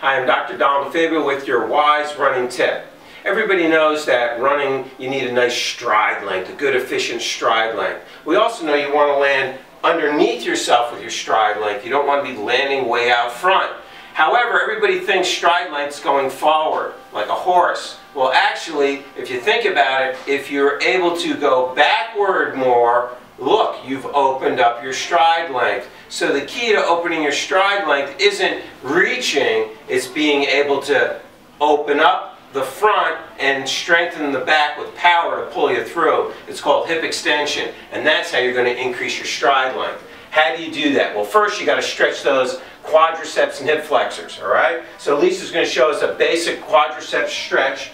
Hi, I'm Dr. DeFabio with your wise running tip. Everybody knows that running, you need a nice stride length, a good efficient stride length. We also know you want to land underneath yourself with your stride length. You don't want to be landing way out front. However, everybody thinks stride length's going forward, like a horse. Well, actually, if you think about it, if you're able to go backward more, look, you've opened up your stride length. So the key to opening your stride length isn't reaching, it's being able to open up the front and strengthen the back with power to pull you through. It's called hip extension, and that's how you're going to increase your stride length. How do you do that? Well, first you got to stretch those quadriceps and hip flexors, all right? So Lisa's going to show us a basic quadriceps stretch.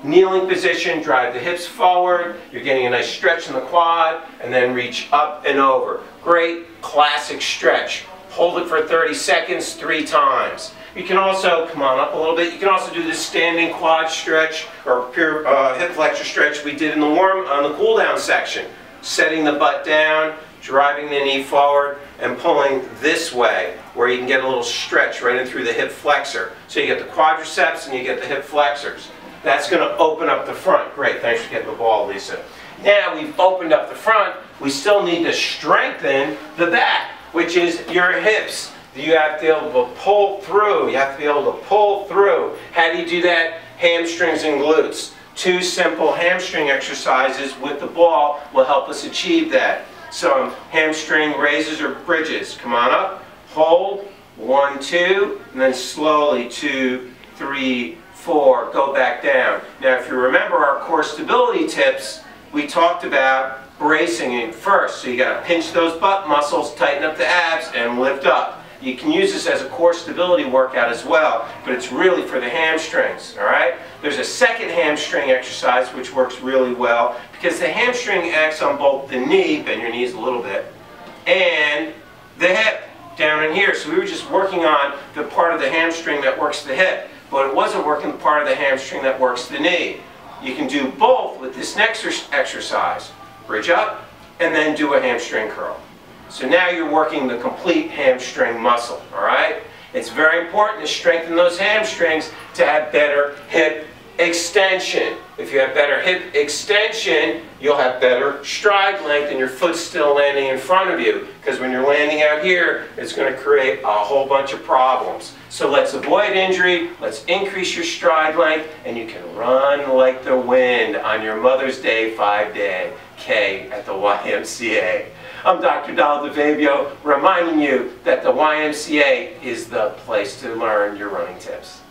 Kneeling position, drive the hips forward, you're getting a nice stretch in the quad, and then reach up and over. Great classic stretch. Hold it for 30 seconds, 3 times. You can also, come on up a little bit, you can also do this standing quad stretch or pure hip flexor stretch we did in the on the cool down section. Setting the butt down, driving the knee forward, and pulling this way, where you can get a little stretch right in through the hip flexor. So you get the quadriceps and you get the hip flexors. That's going to open up the front. Great, thanks for getting the ball, Lisa. Now we've opened up the front, we still need to strengthen the back, which is your hips. You have to be able to pull through. You have to be able to pull through. How do you do that? Hamstrings and glutes. 2 simple hamstring exercises with the ball will help us achieve that. Some hamstring raises or bridges. Come on up, hold, 1, 2, and then slowly 2, 3, 4, go back down. Now if you remember our core stability tips, we talked about bracing it first. So you got to pinch those butt muscles, tighten up the abs, and lift up. You can use this as a core stability workout as well, but it's really for the hamstrings, all right? There's a second hamstring exercise which works really well because the hamstring acts on both the knee, bend your knees a little bit, and the hip down in here. So we were just working on the part of the hamstring that works the hip, but it wasn't working the part of the hamstring that works the knee. You can do both with this next exercise. Bridge up, and then do a hamstring curl. So now you're working the complete hamstring muscle, all right? It's very important to strengthen those hamstrings to have better hip extension. If you have better hip extension, you'll have better stride length and your foot's still landing in front of you. Because when you're landing out here, it's going to create a whole bunch of problems. So let's avoid injury, let's increase your stride length, and you can run like the wind on your Mother's Day 5K at the YMCA. I'm Dr. DeFabio, reminding you that the YMCA is the place to learn your running tips.